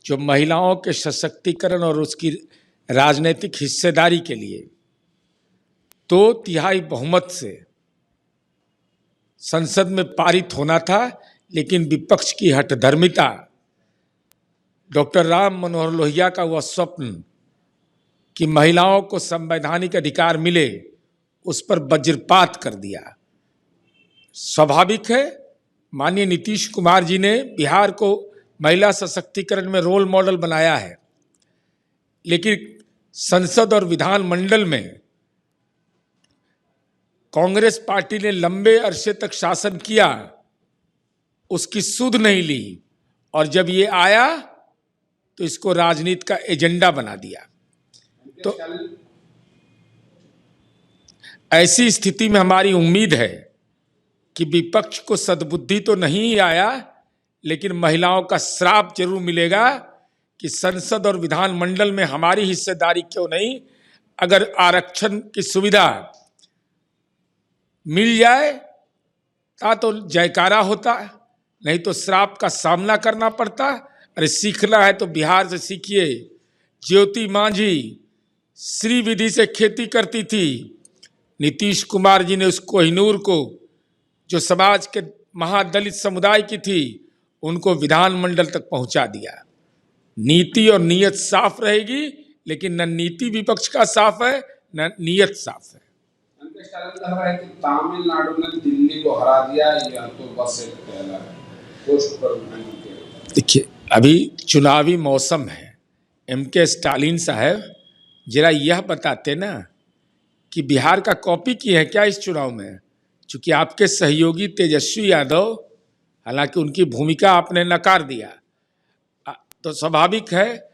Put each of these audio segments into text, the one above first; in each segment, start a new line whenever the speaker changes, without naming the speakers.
जो महिलाओं के सशक्तिकरण और उसकी राजनीतिक हिस्सेदारी के लिए 2/3 बहुमत से संसद में पारित होना था, लेकिन विपक्ष की हठधर्मिता, डॉक्टर राम मनोहर लोहिया का वह स्वप्न कि महिलाओं को संवैधानिक अधिकार मिले, उस पर वज्रपात कर दिया। स्वाभाविक है, माननीय नीतीश कुमार जी ने बिहार को महिला सशक्तिकरण में रोल मॉडल बनाया है, लेकिन संसद और विधानमंडल में कांग्रेस पार्टी ने लंबे अरसे तक शासन किया, उसकी सुध नहीं ली, और जब ये आया तो इसको राजनीति का एजेंडा बना दिया। तो ऐसी स्थिति में हमारी उम्मीद है कि विपक्ष को सद्बुद्धि तो नहीं आया, लेकिन महिलाओं का श्राप जरूर मिलेगा कि संसद और विधानमंडल में हमारी हिस्सेदारी क्यों नहीं, अगर आरक्षण की सुविधा मिल जाए तो जयकारा होता, नहीं तो श्राप का सामना करना पड़ता। अरे सीखना है तो बिहार से सीखिए। ज्योति मांझी श्रीविधि से खेती करती थी, नीतीश कुमार जी ने उस कोहिनूर को, जो समाज के महादलित समुदाय की थी, उनको विधानमंडल तक पहुंचा दिया। नीति और नीयत साफ रहेगी, लेकिन न नीति विपक्ष का साफ है न नीयत साफ है।
कि तमिलनाडु ने दिल्ली को हरा दिया, यह तो बस एक पहला पोस्ट पर।
देखिए, अभी चुनावी मौसम है। MK स्टालिन साहब जरा यह बताते ना कि बिहार का कॉपी किए हैं क्या इस चुनाव में? चूंकि आपके सहयोगी तेजस्वी यादव, हालांकि उनकी भूमिका आपने नकार दिया, तो स्वाभाविक है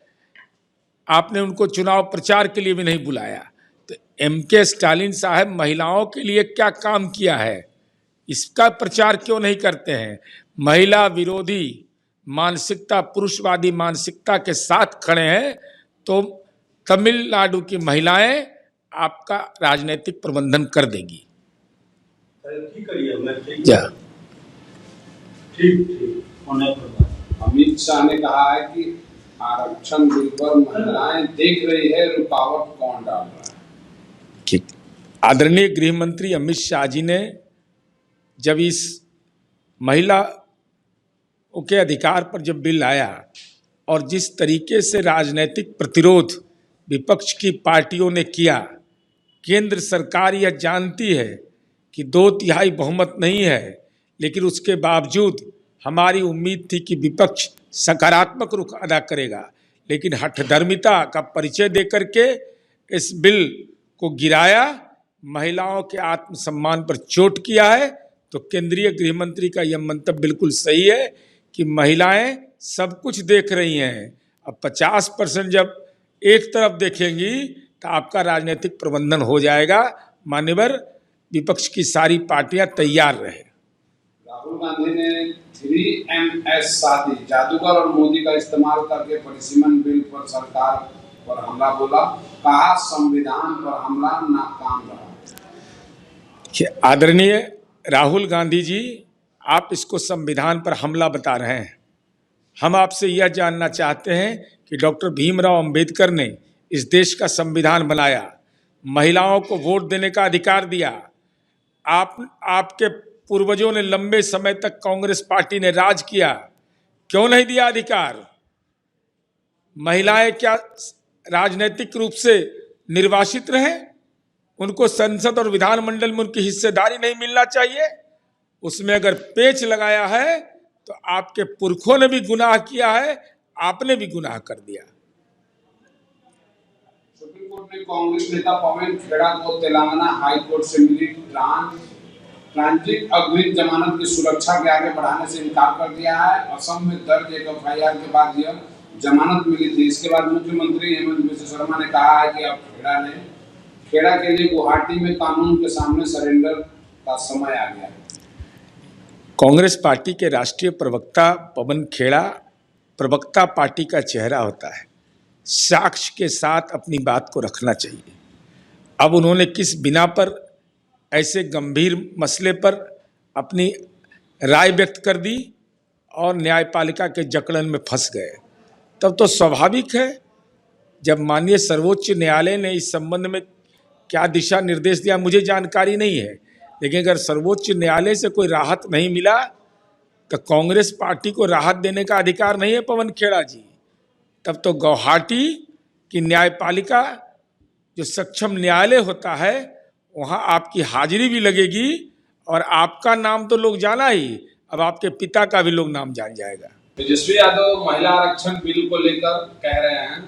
आपने उनको चुनाव प्रचार के लिए भी नहीं बुलाया। तो MK स्टालिन साहब महिलाओं के लिए क्या काम किया है, इसका प्रचार क्यों नहीं करते हैं? महिला विरोधी मानसिकता, पुरुषवादी मानसिकता के साथ खड़े हैं, तो तमिलनाडु की महिलाएं आपका राजनीतिक प्रबंधन कर देगी।
अमित शाह ने कहा है कि आरक्षण बिल पर महिलाएं देख रही है, रुकावट कौन डाल रहा है?
आदरणीय गृह मंत्री अमित शाह जी ने जब इस महिला के अधिकार पर जब बिल आया, और जिस तरीके से राजनीतिक प्रतिरोध विपक्ष की पार्टियों ने किया, केंद्र सरकार यह जानती है कि 2/3 बहुमत नहीं है, लेकिन उसके बावजूद हमारी उम्मीद थी कि विपक्ष सकारात्मक रुख अदा करेगा, लेकिन हठधर्मिता का परिचय देकर के इस बिल को गिराया, महिलाओं के आत्मसम्मान पर चोट किया है। तो केंद्रीय गृह मंत्री का यह मंतव्य बिल्कुल सही है कि महिलाएं सब कुछ देख रही हैं। अब 50% जब एक तरफ देखेंगी तो आपका राजनीतिक प्रबंधन हो जाएगा। मान्यवर विपक्ष की सारी पार्टियां तैयार रहे।
राहुल गांधी ने 3MS शादी, जादूगर और मोदी का इस्तेमाल करके परिसीमन बिल पर सरकार पर हमला बोला, कहा संविधान पर हमला नाकाम रहा।
आदरणीय राहुल गांधी जी, आप इसको संविधान पर हमला बता रहे हैं। हम आपसे यह जानना चाहते हैं कि डॉक्टर भीमराव अंबेडकर ने इस देश का संविधान बनाया, महिलाओं को वोट देने का अधिकार दिया। आपके पूर्वजों ने लंबे समय तक कांग्रेस पार्टी ने राज किया, क्यों नहीं दिया अधिकार? महिलाएं क्या राजनीतिक रूप से निर्वासित रहे? उनको संसद और विधानमंडल में उनकी हिस्सेदारी नहीं मिलना चाहिए? उसमें अगर पेच लगाया है तो आपके पुरखों ने भी गुनाह किया है, आपने भी गुनाह कर दिया।
सुप्रीम कोर्ट ने कांग्रेस नेता पवन खेड़ा को तेलंगाना हाई कोर्ट से मिली ट्रांजिट अग्रिम जमानत की सुरक्षा के आगे बढ़ाने से इनकार कर दिया है। असम में दर्ज एक FIR के बाद यह जमानत मिली थी। इसके बाद मुख्यमंत्री हेमंत बिस्वा शर्मा ने कहा है कि अब खेड़ा के लिए गुवाहाटी में कानून के सामने सरेंडर का समय आ गया है।
कांग्रेस पार्टी के राष्ट्रीय प्रवक्ता पवन खेड़ा प्रवक्ता पार्टी का चेहरा होता है, साक्ष्य के साथ अपनी बात को रखना चाहिए। अब उन्होंने किस बिना पर ऐसे गंभीर मसले पर अपनी राय व्यक्त कर दी और न्यायपालिका के जकड़न में फंस गए। तब तो स्वाभाविक है, जब माननीय सर्वोच्च न्यायालय ने इस संबंध में क्या दिशा निर्देश दिया मुझे जानकारी नहीं है, लेकिन अगर सर्वोच्च न्यायालय से कोई राहत नहीं मिला तो कांग्रेस पार्टी को राहत देने का अधिकार नहीं है पवन खेड़ा जी। तब तो गुवाहाटी की न्यायपालिका जो सक्षम न्यायालय होता है वहां आपकी हाजिरी भी लगेगी और आपका नाम तो लोग जाना ही, अब आपके पिता का भी लोग नाम जान जाएगा।
तेजस्वी यादव महिला आरक्षण बिल को लेकर कह रहे हैं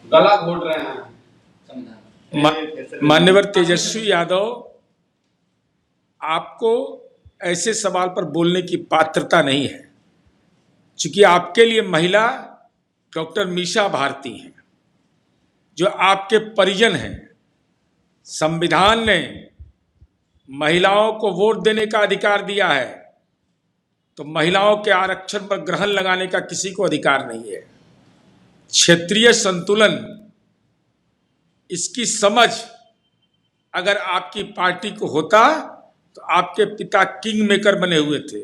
गला घोट रहे हैं।
मान्यवर तेजस्वी यादव, आपको ऐसे सवाल पर बोलने की पात्रता नहीं है, क्योंकि आपके लिए महिला डॉक्टर मीसा भारती हैं जो आपके परिजन हैं। संविधान ने महिलाओं को वोट देने का अधिकार दिया है, तो महिलाओं के आरक्षण पर ग्रहण लगाने का किसी को अधिकार नहीं है। क्षेत्रीय संतुलन, इसकी समझ अगर आपकी पार्टी को होता तो आपके पिता किंग मेकर बने हुए थे।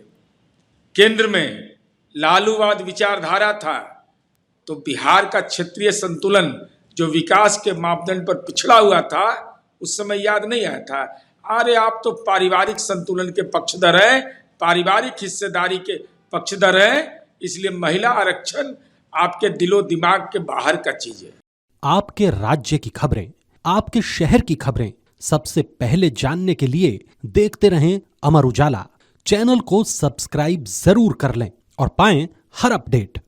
केंद्र में लालूवाद विचारधारा था, तो बिहार का क्षेत्रीय संतुलन जो विकास के मापदंड पर पिछड़ा हुआ था उस समय याद नहीं आया था। अरे आप तो पारिवारिक संतुलन के पक्षधर हैं, पारिवारिक हिस्सेदारी के पक्षधर हैं, इसलिए महिला आरक्षण आपके दिलो दिमाग के बाहर का चीज है।
आपके राज्य की खबरें, आपके शहर की खबरें सबसे पहले जानने के लिए देखते रहें अमर उजाला। चैनल को सब्सक्राइब जरूर कर लें और पाएं हर अपडेट।